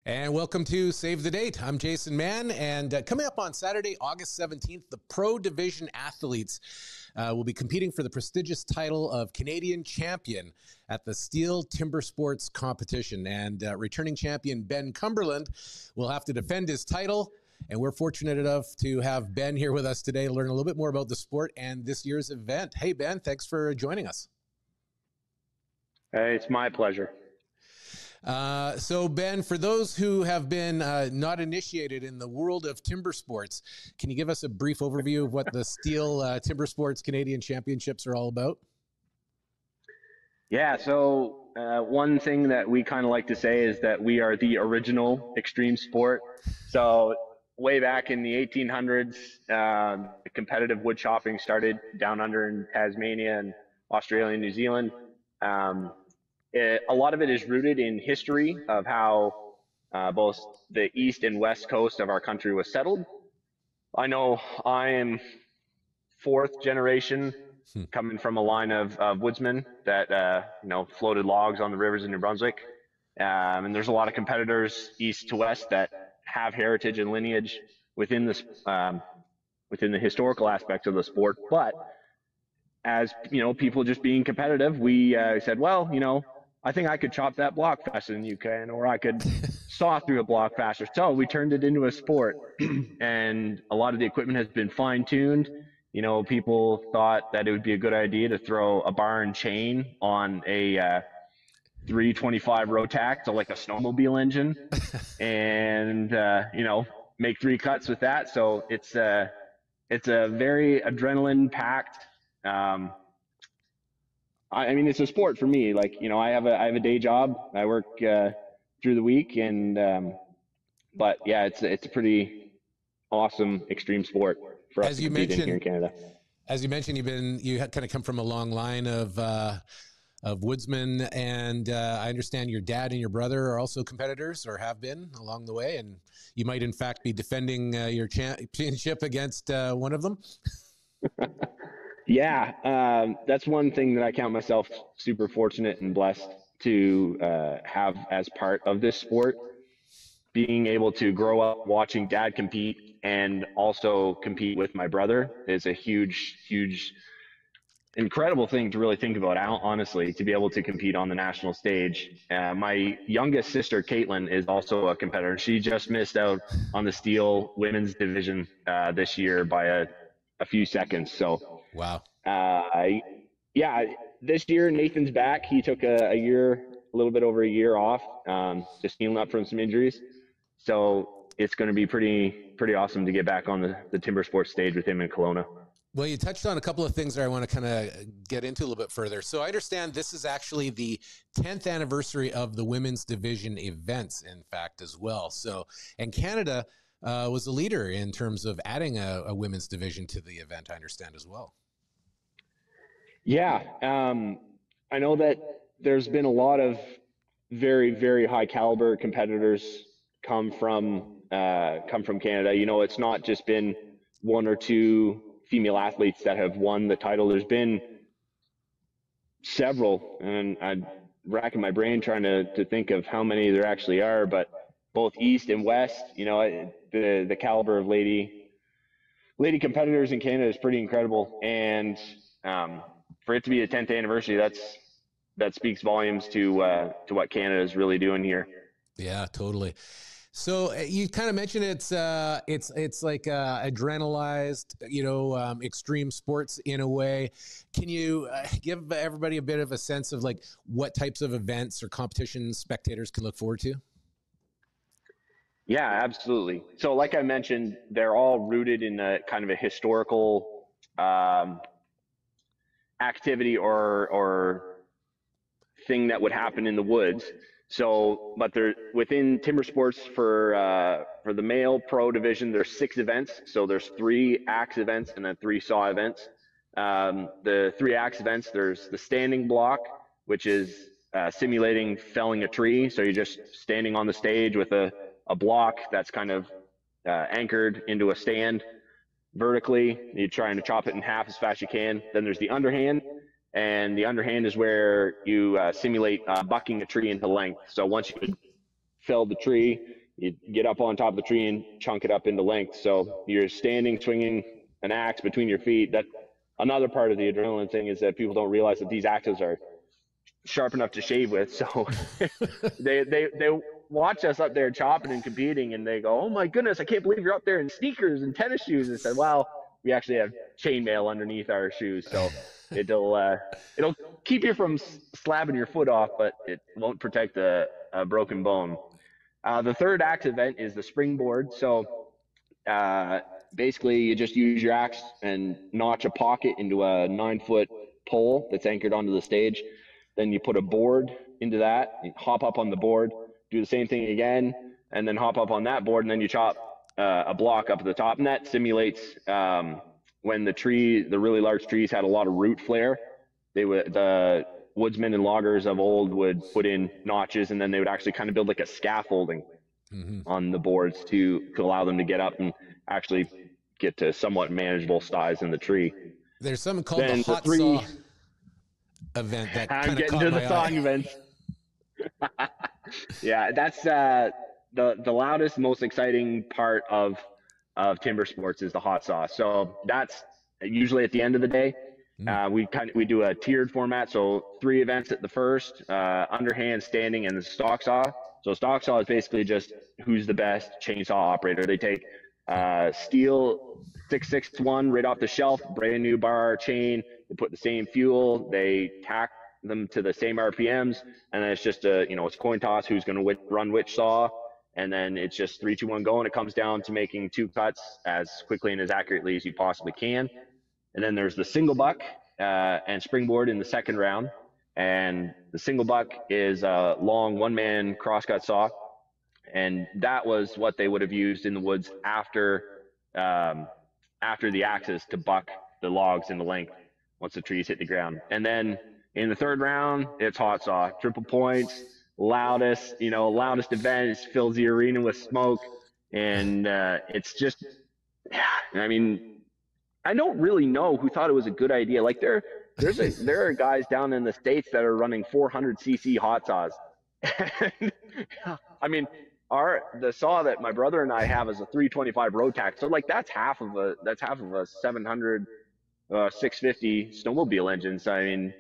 And welcome to Save the Date. I'm Jason Mann, and coming up on Saturday, August 17th, the Pro Division athletes will be competing for the prestigious title of Canadian champion at the Stihl Timbersports competition. And returning champion Ben Cumberland will have to defend his title. And we're fortunate enough to have Ben here with us today to learn a little bit more about the sport and this year's event. Hey, Ben, thanks for joining us. Hey, it's my pleasure. So Ben, for those who have been not initiated in the world of timber sports, can you give us a brief overview of what the Stihl Timbersports Canadian Championships are all about? Yeah, so one thing that we kind of like to say is that we are the original extreme sport. So way back in the 1800s, competitive wood chopping started down under in Tasmania and Australia and New Zealand. A lot of it is rooted in history of how both the east and west coast of our country was settled. I know I am fourth generation coming from a line of woodsmen that floated logs on the rivers in New Brunswick. And there's a lot of competitors east to west that have heritage and lineage within this within the historical aspects of the sport. But as people just being competitive, we said, well, I think I could chop that block faster than you can, or I could saw through a block faster. So we turned it into a sport, and a lot of the equipment has been fine-tuned. People thought that it would be a good idea to throw a bar and chain on a 325 Rotax, so like a snowmobile engine, and make 3 cuts with that. So it's a very adrenaline-packed. I mean, it's a sport for me. Like, I have a day job. I work through the week, and but yeah, it's a pretty awesome extreme sport for us to compete in here in Canada. As you mentioned, you kind of come from a long line of woodsmen, and I understand your dad and your brother are also competitors, or have been along the way, and you might in fact be defending your championship against one of them. Yeah, that's one thing that I count myself super fortunate and blessed to have as part of this sport. Being able to grow up watching dad compete and also compete with my brother is a huge, incredible thing to really think about, honestly, to be able to compete on the national stage. My youngest sister, Caitlin, is also a competitor. She just missed out on the Stihl women's division this year by a few seconds. So wow. Yeah, this year Nathan's back. He took a little bit over a year off, just healing up from some injuries. So it's going to be pretty awesome to get back on the timber sports stage with him in Kelowna. Well, you touched on a couple of things that I want to kind of get into a little bit further. So I understand this is actually the 10th anniversary of the women's division events, in fact, as well. So, and Canada was a leader in terms of adding a women's division to the event, I understand, as well. Yeah, I know that there's been a lot of very, very high caliber competitors come from Canada. It's not just been 1 or 2 female athletes that have won the title. There's been several, and I'm racking my brain trying to think of how many there actually are, but both east and west, the caliber of lady competitors in Canada is pretty incredible. And for it to be the 10th anniversary, that speaks volumes to what Canada is really doing here. Yeah, totally. So you kind of mentioned it's like adrenalized, extreme sports in a way. Can you give everybody a bit of a sense of like what types of events or competitions spectators can look forward to? Yeah, absolutely. So like I mentioned, they're all rooted in a kind of a historical activity or thing that would happen in the woods. So, but they're within timber sports for the male pro division. There's 6 events. So there's 3 axe events and then 3 saw events. The 3 axe events, there's the standing block, which is simulating felling a tree. So you're just standing on the stage with a block that's kind of anchored into a stand vertically. You're trying to chop it in half as fast as you can. Then there's the underhand. And the underhand is where you simulate bucking a tree into length. So once you fell the tree, you get up on top of the tree and chunk it up into length. So you're standing, swinging an axe between your feet. That another part of the adrenaline thing is that people don't realize that these axes are sharp enough to shave with. So they watch us up there chopping and competing, and they go, "Oh my goodness, I can't believe you're up there in sneakers and tennis shoes." And said, "Well, we actually have chainmail underneath our shoes, so it'll keep you from slapping your foot off, but it won't protect a broken bone." The third axe event is the springboard. So basically, you just use your axe and notch a pocket into a 9-foot pole that's anchored onto the stage. Then you put a board into that, you hop up on the board, do the same thing again, and then hop up on that board, and then you chop a block up at the top. And that simulates when the really large trees had a lot of root flare. The woodsmen and loggers of old would put in notches, and then they would actually kind of build like a scaffolding on the boards to allow them to get up and actually get to somewhat manageable size in the tree. There's something called the hot saw event that I'm getting to the sawing events. Yeah, that's the loudest, most exciting part of timber sports is the hot saw. So that's usually at the end of the day. We do a tiered format, so 3 events at the first, underhand, standing, and the stock saw. So stock saw is basically just who's the best chainsaw operator. They take Stihl 661 right off the shelf, brand new bar chain. They put the same fuel. They tack them to the same RPMs, and then it's just it's coin toss who's going to run which saw, and then it's just 3, 2, 1, go, and it comes down to making 2 cuts as quickly and as accurately as you possibly can. And then there's the single buck and springboard in the second round. And the single buck is a long 1-man crosscut saw. And that was what they would have used in the woods after the axes to buck the logs into length once the trees hit the ground. And then in the third round, it's hot saw, triple points, loudest event, fills the arena with smoke. And it's just, I mean, I don't really know who thought it was a good idea. Like there are guys down in the States that are running 400cc hot saws. I mean, the saw that my brother and I have is a 325 road tack. So like that's half of a 700 650 snowmobile engine. So I mean,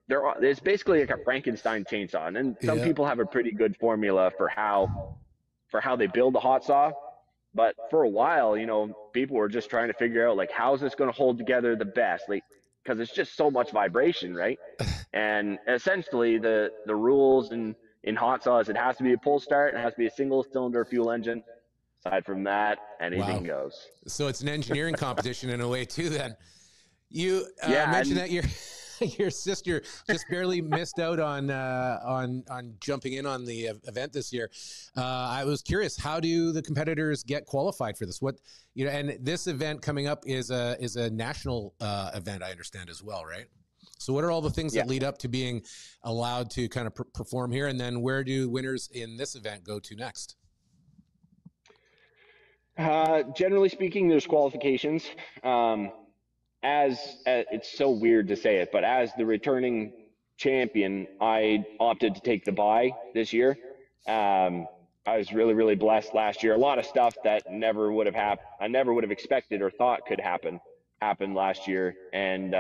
it's basically like a Frankenstein chainsaw. And then some people have a pretty good formula for how they build a hot saw. But for a while, people were just trying to figure out, like, how's this going to hold together the best? Like, because it's just so much vibration, right? And essentially, the rules in hot saws, it has to be a pull start, it has to be a single-cylinder fuel engine. Aside from that, anything goes. So it's an engineering competition in a way, too, then. You mentioned that your sister just barely missed out on jumping in on the event this year. I was curious, how do the competitors get qualified for this? And this event coming up is a national event, I understand as well, right? So what are all the things that lead up to being allowed to kind of perform here? And then where do winners in this event go to next? Generally speaking, there's qualifications. As it's so weird to say it, but as the returning champion, I opted to take the bye this year. I was really, really blessed last year. A lot of stuff that I never would have expected or thought could happened last year. And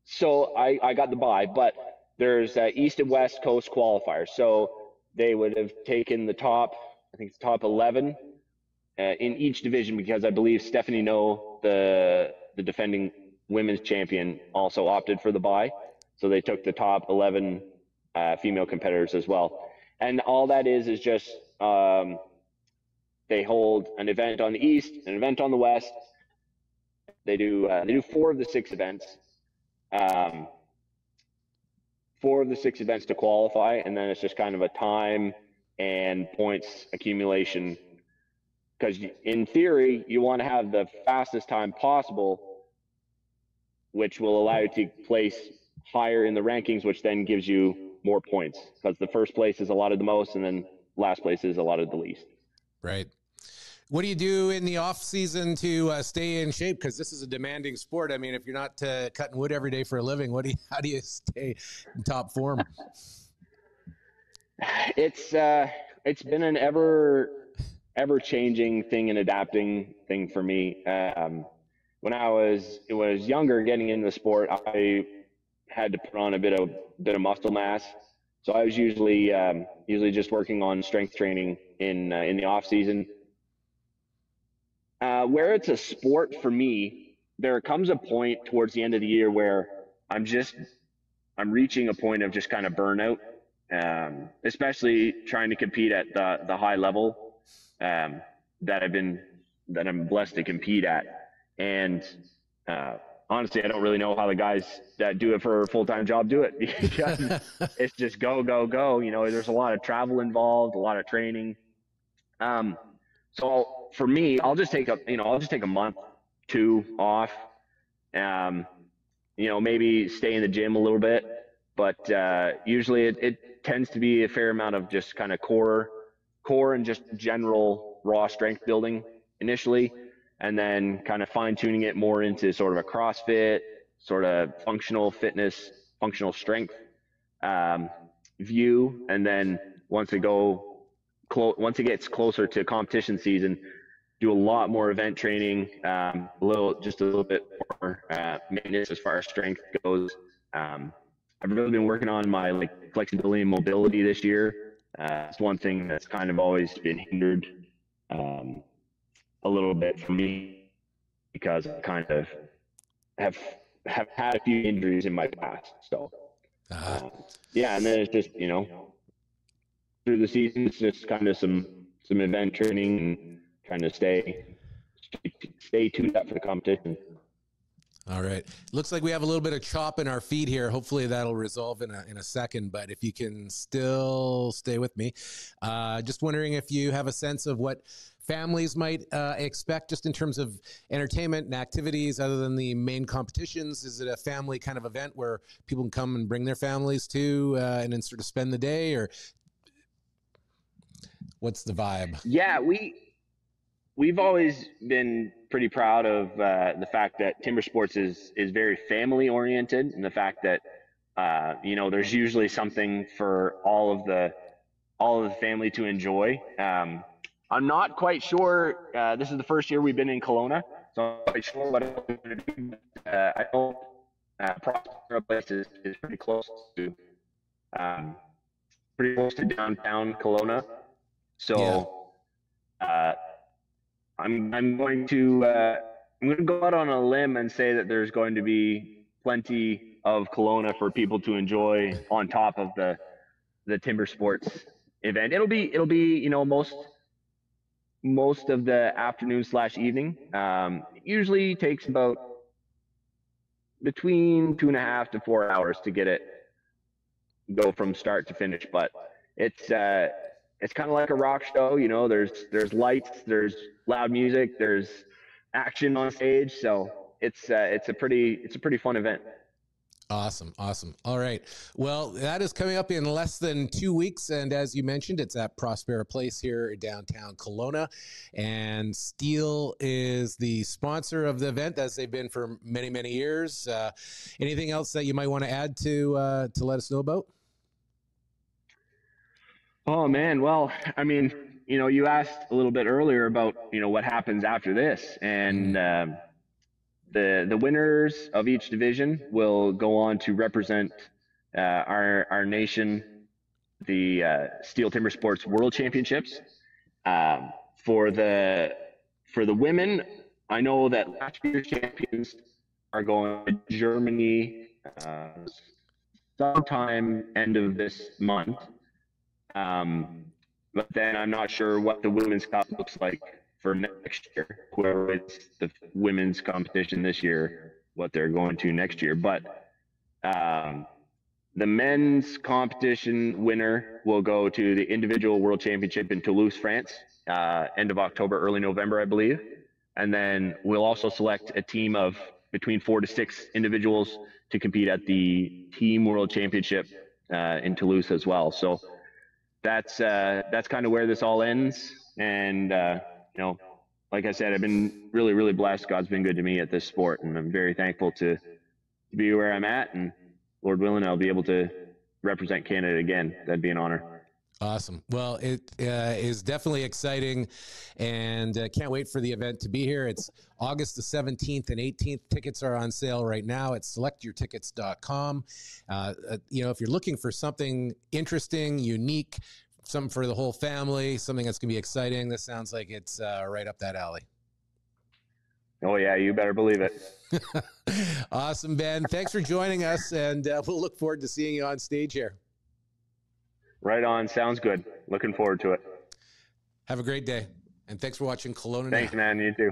so I got the bye, but there's East and West Coast qualifiers. So they would have taken the top 11 in each division, because I believe Stephanie No, the defending women's champion, also opted for the bye. So they took the top 11 female competitors as well. And all that is just they hold an event on the East, an event on the West. They do 4 of the 6 events. 4 of the 6 events to qualify, and then it's just kind of a time and points accumulation. Because in theory, you want to have the fastest time possible, which will allow you to place higher in the rankings, which then gives you more points. Because the first place is allotted the most, and then last place is allotted the least. Right. What do you do in the off season to stay in shape? Because this is a demanding sport. I mean, if you're not cutting wood every day for a living, how do you stay in top form? It's it's been an ever changing thing and adapting thing for me. When I was younger, getting into the sport, I had to put on a bit of muscle mass. So I was usually just working on strength training in the off season. Where it's a sport for me, there comes a point towards the end of the year where I'm reaching a point of just kind of burnout, especially trying to compete at the high level that I'm blessed to compete at. And honestly, I don't really know how the guys that do it for a full-time job do it, because it's just go, go, go. There's a lot of travel involved, a lot of training. So for me, I'll just take a month, two off. Maybe stay in the gym a little bit, but usually it tends to be a fair amount of just kind of core and just general raw strength building initially, and then kind of fine tuning it more into sort of a CrossFit, sort of functional fitness, functional strength view. And then once it gets closer to competition season, do a lot more event training, a little bit more maintenance as far as strength goes. I've really been working on my flexibility and mobility this year. It's one thing that's kind of always been hindered a little bit for me, because I kind of have had a few injuries in my past. So yeah, and then it's just through the season, it's just kind of some event training and trying to stay tuned up for the competition. All right. Looks like we have a little bit of chop in our feed here. Hopefully that'll resolve in a second, but if you can still stay with me. Just wondering if you have a sense of what families might expect just in terms of entertainment and activities other than the main competitions. Is it a family kind of event where people can come and bring their families to and then sort of spend the day, or what's the vibe? Yeah, we've always been pretty proud of the fact that Timbersports is very family oriented, and the fact that there's usually something for all of the family to enjoy. I'm not quite sure. This is the first year we've been in Kelowna, so I'm not quite sure what I'm going to do. I know Prospera place is pretty close to downtown Kelowna, so I'm going to go out on a limb and say that there's going to be plenty of Kelowna for people to enjoy on top of the Timbersports event. It'll be most of the afternoon/evening. Usually takes about between 2.5 to 4 hours to get it go from start to finish, but it's kind of like a rock show. There's lights, there's loud music, there's action on stage, so it's a pretty fun event. Awesome. All right. Well, that is coming up in less than 2 weeks. And as you mentioned, it's at Prospera Place here in downtown Kelowna. And Stihl is the sponsor of the event, as they've been for many, many years. Anything else that you might want to add to let us know about? Oh, man. Well, I mean, you asked a little bit earlier about, what happens after this. And the winners of each division will go on to represent our nation, the Stihl Timbersports World Championships. For the women, I know that last year's champions are going to Germany sometime end of this month. But then I'm not sure what the Women's Cup looks like for next year, whoever wins the women's competition this year, what they're going to next year. But the men's competition winner will go to the individual world championship in Toulouse, France, end of October, early November, I believe. And then we'll also select a team of between 4 to 6 individuals to compete at the team world championship in Toulouse as well. So that's kind of where this all ends. And like I said, I've been really, really blessed. God's been good to me at this sport, and I'm very thankful to be where I'm at. And Lord willing, I'll be able to represent Canada again. That'd be an honor. Awesome. Well, it is definitely exciting, and can't wait for the event to be here. It's August the 17th and 18th. Tickets are on sale right now at selectyourtickets.com. If you're looking for something interesting, unique, something for the whole family, something that's going to be exciting, this sounds like it's right up that alley. Oh, yeah, you better believe it. Awesome, Ben. Thanks for joining us, and we'll look forward to seeing you on stage here. Right on. Sounds good. Looking forward to it. Have a great day, and thanks for watching Kelowna Thanks, Now. man. You too.